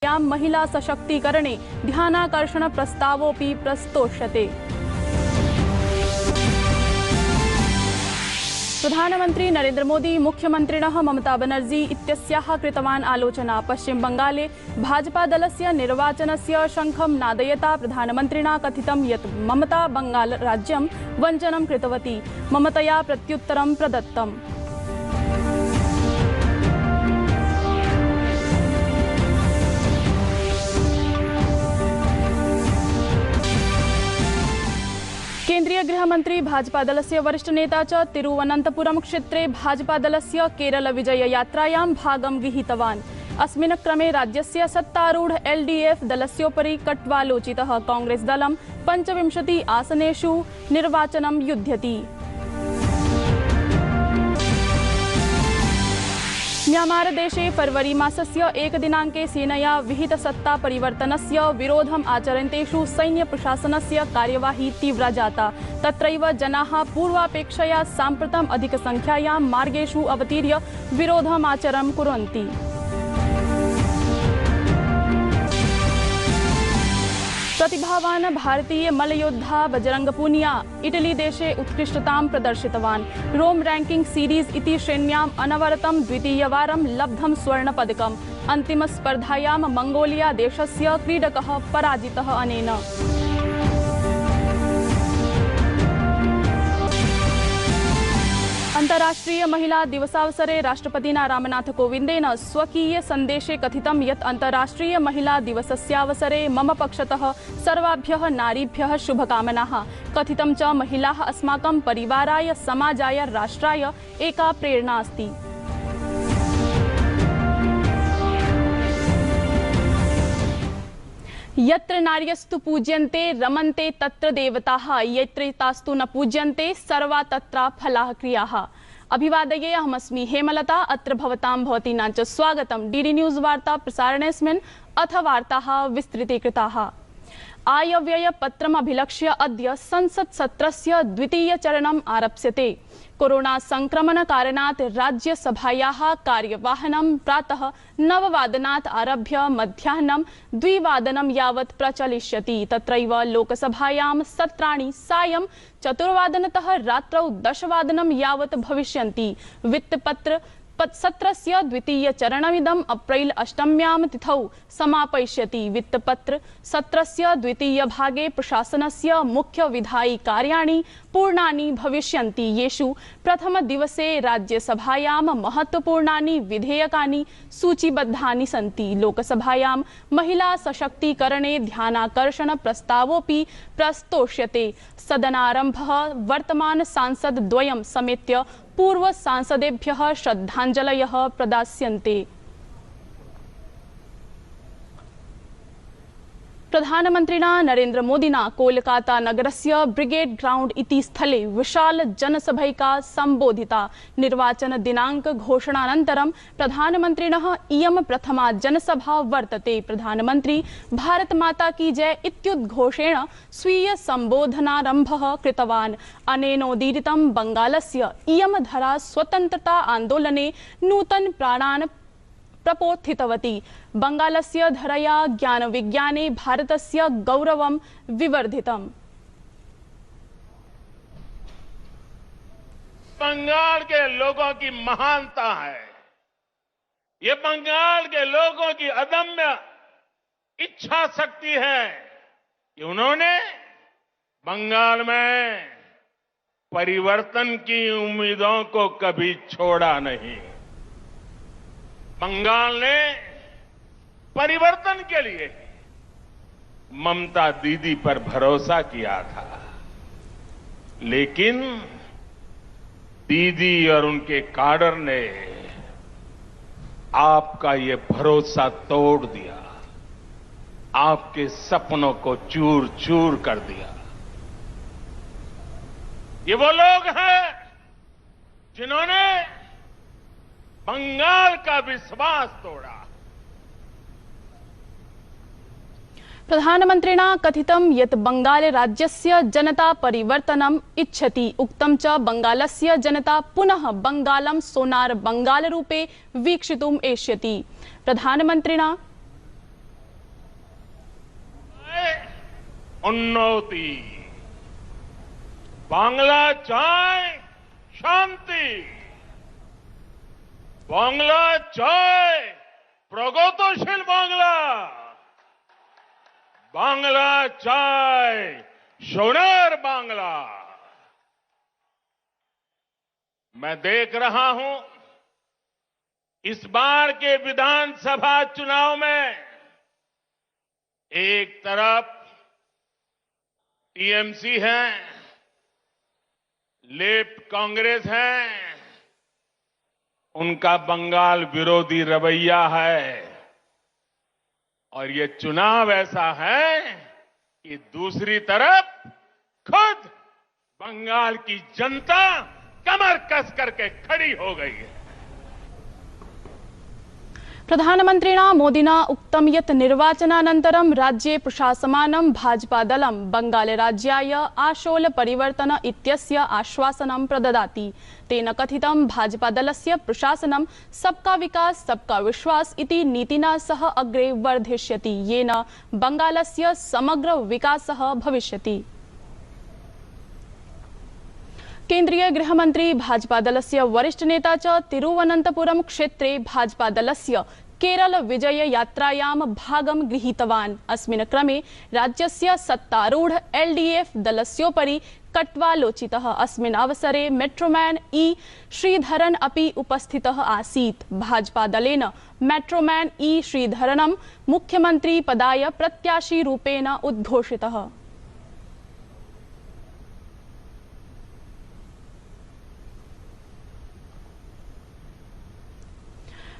महिला सशक्तीकरणे ध्यानाकर्षण प्रस्तावोऽपि प्रस्तोष्यते। प्रधानमंत्री नरेंद्र मोदी मुख्यमन्त्रिणः ममता बनर्जी इत्यस्याः कृतवान् आलोचना। पश्चिम बंगाले भाजपा दलस्य निर्वाचनस्य शङ्खं नादयता प्रधानमन्त्रिणा कथितं यत् ममता बंगाल राज्यं वञ्चनं कृतवती। ममतया प्रत्युत्तरं प्रदत्तम्। केन्द्रीय गृहमन्त्री भाजपा दलस्य वरिष्ठ नेता च तिरुवनन्तपुरम क्षेत्रे भाजपा दलस्य केरल विजय यात्रायां भागं गृहीतवान्। अस्मिन् क्रमे राज्यस्य सत्तारूढ LDF दलस्योपरि कट्वालोचितः कांग्रेस दलं 25 आसनेषु निर्वाचनं युध्यति। म्यांमार देशे फरवरी मासस्य 1 दिनाङ्के सेनया विहित सत्ता परिवर्तनस्य विरोधम् आचरन्तेषु सैन्य प्रशासनस्य कार्यवाही तीव्रा जाता। तत्रैव जनाः पूर्वापेक्षया साम्प्रतम् अधिकसंख्यायां मार्गेषु अवतीर्य विरोधमाचरणं कुर्वन्ति। प्रतिभावान भारतीय मल्लयोद्धा बजरंग पूनिया इटली देशे उत्कृष्टतां प्रदर्शितवान्। रोम रैंकिंग सीरीज इति श्रेण्याम् अनवरतं द्वितीयवारं लब्धं स्वर्णपदकम्। अन्तिमस्पर्धायां मंगोलिया देशस्य क्रीडकः पराजितः अनेन। अंतर्राष्ट्रीय महिला दिवसावसरे राष्ट्रपतिना रामनाथ कोविंदेन स्वकीय संदेशे कथितं यत् अंतर्राष्ट्रीय महिला दिवसस्यावसरे मम पक्षतः सर्वाभ्यः नारीभ्यः शुभकामनाः। कथितं च महिलाः अस्माकं परिवाराय, समाजाय, राष्ट्राय एका प्रेरणा अस्ति। यत्र नार्यस्तु पूज्यन्ते रमन्ते तत्र देवताः, यत्र तास्तु न पूज्यन्ते सर्वा तत्र फलाः क्रियाः। अभिवादये, अहमस्मि हेमलता। अत्र भवतां भवतीनां च स्वागतं डीडी न्यूज़ वार्ता प्रसारणेऽस्मिन्। अथ वार्ताः विस्तृतीकृताः। आयव्ययपत्रम् अभिलक्ष्य अद्य संसत्सत्रस्य द्वितीयचरणम् आरप्स्यते। कोरोना संक्रमण कारणात् राज्यसभायाः कार्यवाहनं प्रातः 9 वादनात् आरभ्य मध्याह्नं 2 वादनं यावत् प्रचलिष्यति। तत्रैव लोकसभायां सत्राणि सायं 4 वादनतः रात्रौ 10 वादनं यावत् भविष्यन्ति। वित्तपत्र सत्रस्य द्वितीयचरणमिदम् अप्रैल 8 तिथौ समापयिष्यति। वित्तपत्र सत्रस्य द्वितीयभागे प्रशासनस्य मुख्यविधायि कार्याणि पूर्णानि भविष्यन्ति, येषु प्रथमदिवसे राज्यसभायां महत्वपूर्णानि विधेयकानि सूचीबद्धानि सन्ति। लोकसभायां महिला सशक्तीकरणे ध्यानाकर्षण प्रस्तावोऽपि प्रस्तोष्यते। सदनारम्भः वर्तमान सांसदद्वयं समेत्य पूर्व सांसदेभ्यः श्रद्धाञ्जलयः प्रदास्यन्ते। प्रधानमन्त्रिणा नरेंद्र मोदिना कोलकाता नगरस्य ब्रिगेड ग्राउंड इति स्थले विशाल जनसभैका संबोधिता। निर्वाचन दिनांक घोषणानन्तरं प्रधानमन्त्रिणः इयं प्रथमा जनसभा वर्तते। प्रधानमन्त्री भारत माता की जय इत्युद्घोषेण स्वीय संबोधनारम्भः कृतवान्। अनेनोदीरितं बंगालस्य इयं धरा स्वतन्त्रता आन्दोलने नूतन प्राणान् प्रपोथितवती। बंगालस्य धरया ज्ञानविज्ञाने भारतस्य गौरवं विवर्धितम्। बंगाल के लोगों की महानता है, ये बंगाल के लोगों की अदम्य इच्छा शक्ति है कि उन्होंने बंगाल में परिवर्तन की उम्मीदों को कभी छोड़ा नहीं। बंगाल ने परिवर्तन के लिए ममता दीदी पर भरोसा किया था, लेकिन दीदी और उनके काडर ने आपका ये भरोसा तोड़ दिया, आपके सपनों को चूर चूर कर दिया। ये वो लोग हैं जिन्होंने बंगाल का विश्वास तोड़ा। प्रधानमन्त्रिणा कथितं यत् बंगाल राज्यस्य जनता परिवर्तनम् इच्छति। उक्तं च बंगालस्य जनता पुनः बंगालं सोनार बंगाल रूपे वीक्षितुम् एष्यति। प्रधानमन्त्रिणा उन्नति। बांग्ला चाय शांति, बांग्ला चाय प्रगतिशील बांग्ला, बांग्ला चाय सोनार बांग्ला। मैं देख रहा हूं इस बार के विधानसभा चुनाव में एक तरफ टीएमसी है, लेफ्ट कांग्रेस है, उनका बंगाल विरोधी रवैया है, और ये चुनाव ऐसा है कि दूसरी तरफ खुद बंगाल की जनता कमर कस करके खड़ी हो गई है। प्रधानमन्त्रिणा मोदिना उक्तं यत् निर्वाचनानन्तरं राज्ये प्रशासमानं भाजपादलं बंगालराज्याय आशोल परिवर्तन इत्यस्य आश्वासनं प्रददाति। तेन कथितं भाजपादलस्य प्रशासनं सबका विकास सबका विश्वास इति नीतिना सह अग्रे वर्धिष्यति, येन बंगालस्य समग्र विकासः भविष्यति। केन्द्रीय गृहमन्त्री भाजपादलस्य वरिष्ठनेता च तिरुवनन्तपुरम क्षेत्रे भाजपादलस्य केरल विजय यात्रायां भागं गृहीतवान्। अस्मिन् क्रमे राज्यस्य सत्तारूढ एलडीएफ दलस्योपरि कट्वालोचितः। अस्मिन् अवसरे मेट्रोमैन ई श्रीधरन् अपि उपस्थितः आसीत्। भाजपादलेन मेट्रोमैन ई श्रीधरनं मुख्यमन्त्री पदाय प्रत्याशीरूपेण उद्घोषितः।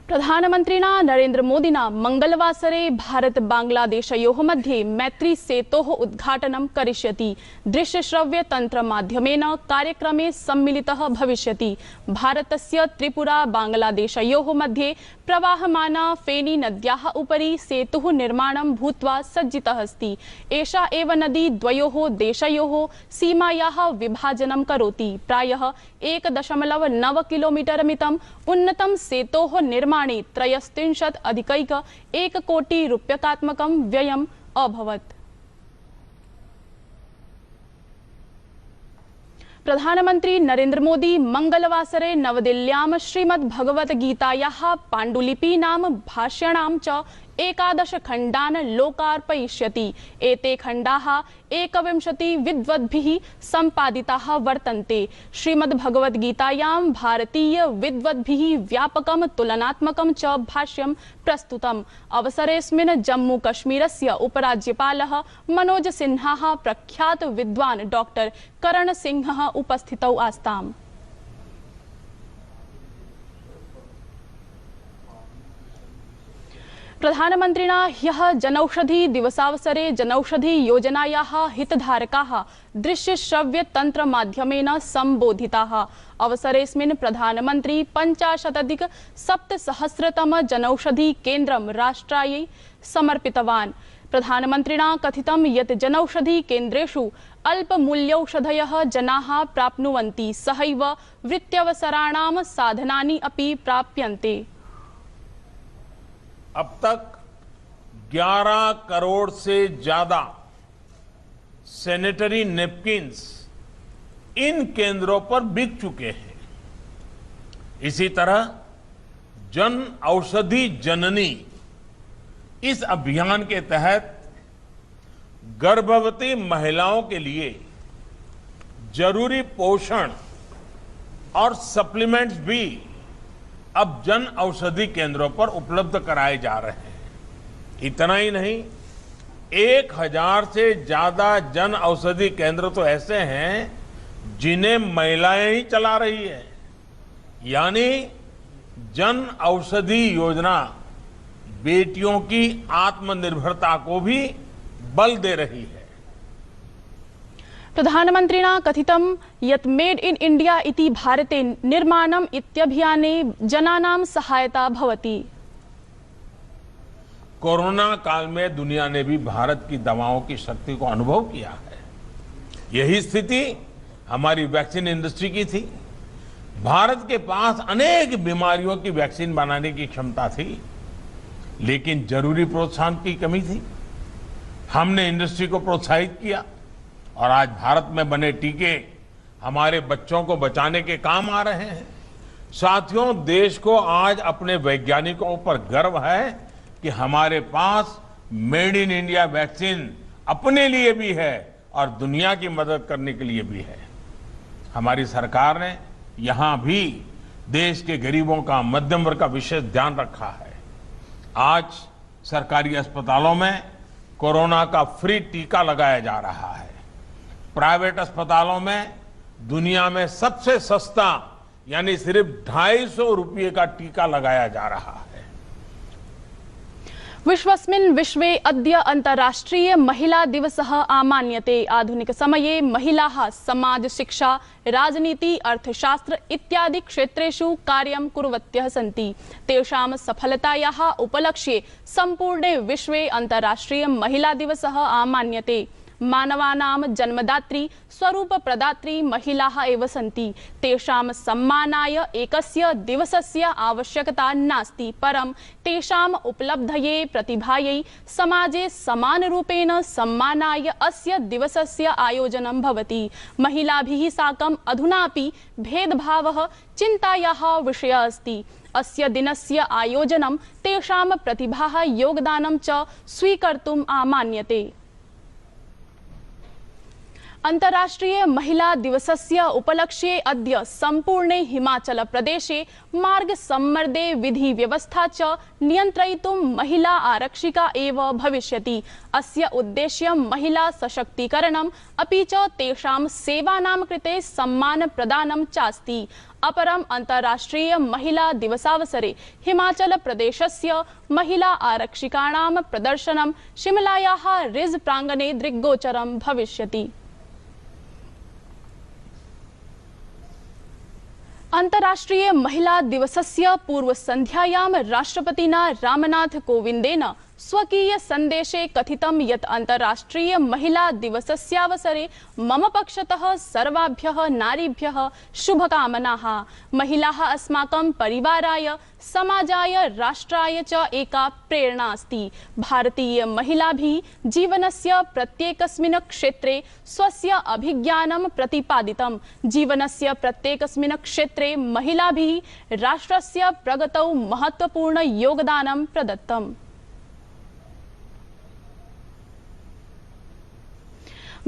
प्रधानमन्त्रिणा नरेन्द्र मोदिना मंगलवासरे भारत बांग्लादेशयोः मध्ये मैत्री सेतोः उद्घाटनं करिष्यति। दृश्यश्रव्य तंत्र माध्यमेन कार्यक्रमे सम्मिलितः भविष्यति। भारतस्य त्रिपुरा बांग्लादेशयोः मध्ये प्रवाहमाना फेनी नद्याः उपरि सेतुः निर्माणं भूत्वा सज्जितः अस्ति। एषा एव नदी द्वयोः देशयोः सीमायाः विभाजनं करोति। प्रायः 1.9 किलोमीटर मितम् उन्नतं सेतोः निर्माणे 63 कोटि रूप्यकात्मकं व्ययम् अभवत्। प्रधानमन्त्री नरेन्द्र मोदी मंगलवासरे नवदिल्ल्यां श्रीमद्भगवद्गीतायाः पाण्डुलिपीनां भाष्याणां च 11 खण्डान् लोकार्पयिष्यति। एते खण्डाः 21 विद्वद्भिः सम्पादिताः वर्तन्ते। श्रीमद्भगवद्गीतायां भारतीय विद्वद्भिः व्यापकं तुलनात्मकं च भाष्यं प्रस्तुतम्। अवसरेऽस्मिन् जम्मू कश्मीरस्य उपराज्यपालः मनोज सिन्हा प्रख्यात विद्वान् डॉक्टर करण सिंह उपस्थितौ आस्ताम्। प्रधानमन्त्रिणा ह्यः जनौषधि दिवसावसरे जनौषधि योजनायाः हितधारकाः दृश्यश्रव्य तंत्र माध्यमेन संबोधिताः। अवसरेऽस्मिन् प्रधानमन्त्री 50,700 जनौषधि केन्द्रं राष्ट्रायै समर्पितवान्। प्रधानमन्त्रिणा कथितं यत् जनौषधि केन्द्रेषु अल्पमूल्यौषधयः जनाः प्राप्नुवन्ति, सहैव वृत्त्यवसराणां साधनानि अपि प्राप्यन्ते। अब तक 11 करोड़ से ज्यादा सैनिटरी नैपकिन्स इन केंद्रों पर बिक चुके हैं। इसी तरह जन औषधि जननी इस अभियान के तहत गर्भवती महिलाओं के लिए जरूरी पोषण और सप्लीमेंट्स भी अब जन औषधि केंद्रों पर उपलब्ध कराए जा रहे हैं। इतना ही नहीं, 1000 से ज्यादा जन औषधि केंद्र तो ऐसे हैं जिन्हें महिलाएं ही चला रही है। यानी जन औषधि योजना बेटियों की आत्मनिर्भरता को भी बल दे रही है। प्रधानमन्त्रिणा कथितं यत् मेड इन इंडिया इति भारते निर्माणम् इत्यभियाने जनानां सहायता भवति। कोरोना काल में दुनिया ने भी भारत की दवाओं की शक्ति को अनुभव किया है। यही स्थिति हमारी वैक्सीन इंडस्ट्री की थी। भारत के पास अनेक बीमारियों की वैक्सीन बनाने की क्षमता थी, लेकिन जरूरी प्रोत्साहन की कमी थी। हमने इंडस्ट्री को प्रोत्साहित किया और आज भारत में बने टीके हमारे बच्चों को बचाने के काम आ रहे हैं। साथियों, देश को आज अपने वैज्ञानिकों पर गर्व है कि हमारे पास मेड इन इंडिया वैक्सीन अपने लिए भी है और दुनिया की मदद करने के लिए भी है। हमारी सरकार ने यहां भी देश के गरीबों का, मध्यम वर्ग का विशेष ध्यान रखा है। आज सरकारी अस्पतालों में कोरोना का फ्री टीका लगाया जा रहा है। प्राइवेट अस्पतालों में दुनिया में सबसे सस्ता यानी सिर्फ 250 रुपये का टीका लगाया जा रहा है। विश्वस्मिन् विश्वे अद्य अंतर्राष्ट्रीय महिला दिवसः आमान्यते। आधुनिक समये महिलाः समाज, शिक्षा, राजनीति, अर्थशास्त्र इत्यादि क्षेत्रेषु कार्यं कुर्वत्यः सन्ति। तेषां सफलतायाः उपलक्ष्ये सम्पूर्णे विश्वे अंतर्राष्ट्रीय महिला दिवसः आमान्यते। मानवानां जन्मदात्री, स्वरूपप्रदात्री महिलाः एव सन्ति। तेषां सम्मानाय एकस्य दिवसस्य आवश्यकता नास्ति, परं तेषाम् उपलब्धये, प्रतिभायै समाजे समानरूपेण सम्मानाय अस्य दिवसस्य आयोजनं भवति। महिलाभिः साकम् अधुनापि भेदभावः चिन्तायाः विषयः अस्ति। अस्य दिनस्य आयोजनं तेषां प्रतिभाः, योगदानं च स्वीकर्तुम् आमान्यते। अंतर्राष्ट्रीय महिला दिवसस्य उपलक्ष्ये अद्य सम्पूर्णे हिमाचल प्रदेशे मार्ग सम्मर्दे विधि व्यवस्था च नियन्त्रयितुं महिला आरक्षिका एव भविष्यति। अस्य उद्देश्यं महिला सशक्तीकरणम् अपि च तेषां सेवानां कृते सम्मान प्रदानं चास्ति। अपरम् अंतर्राष्ट्रीय महिला दिवसावसरे हिमाचल प्रदेशस्य महिला आरक्षिकाणां प्रदर्शनं शिमलायाः रिज प्राङ्गणे दृग्गोचरं भविष्यति। अंतर्राष्ट्रीय महिला दिवसस्य पूर्वसन्ध्यायां राष्ट्रपतिना रामनाथ कोविंदेन स्वकीय संदेशे कथितं यत् अंतर्राष्ट्रीय महिला दिवसस्यावसरे मम पक्षतः सर्वाभ्यः नारीभ्यः शुभकामनाः। महिलाः अस्माकं परिवाराय, समाजाय, राष्ट्राय च एका प्रेरणा अस्ति। भारतीय महिलाभिः जीवनस्य प्रत्येकस्मिन् क्षेत्रे स्वस्य अभिज्ञानं प्रतिपादितं। जीवनस्य प्रत्येकस्मिन् क्षेत्रे महिलाभिः राष्ट्रस्य प्रगतौ महत्वपूर्ण योगदानं प्रदत्तम्।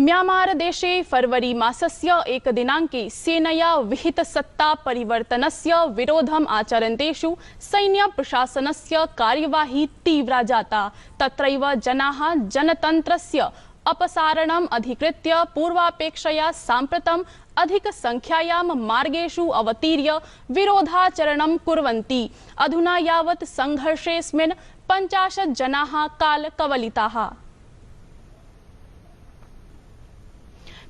म्यांमार देशे फरवरी मासस्य 1 दिनाङ्के सेनया विहित सत्ता परिवर्तनस्य विरोधम् आचरन्तेषु सैन्य प्रशासनस्य कार्यवाही तीव्रा जाता। तत्रैव जनाः जनतन्त्रस्य अपसारणम् अधिकृत्य पूर्वापेक्षया साम्प्रतम् अधिकसंख्यायां मार्गेषु अवतीर्य विरोधाचरणं कुर्वन्ति। अधुना यावत् संघर्षेऽस्मिन् 50 जनाः कालकवलिताः।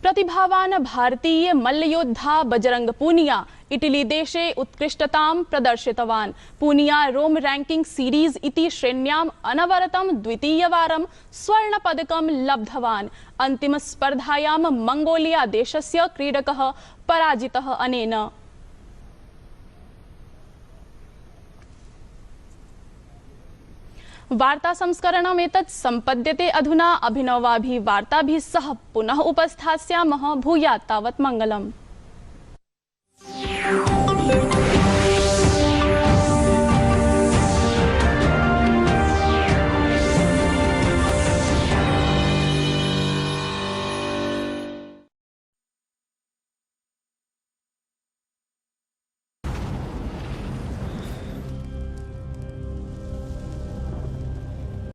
प्रतिभावान भारतीय मल्लयोद्धा बजरंग पूनिया इटली देशे उत्कृष्टतां प्रदर्शितवान्। पूनिया रोम रैंकिंग सीरीज इति श्रेण्याम् अनवरतं द्वितीयवारं स्वर्णपदकं लब्धवान्। अन्तिमस्पर्धायां मंगोलिया देशस्य क्रीडकः पराजितः अनेन। वार्ता संस्करणम् एतत् सम्पद्यते अधुना। अभिनवाभिः वार्ताभिः सह पुनः उपस्थास्यामः। भूयात् तावत् मङ्गलम्।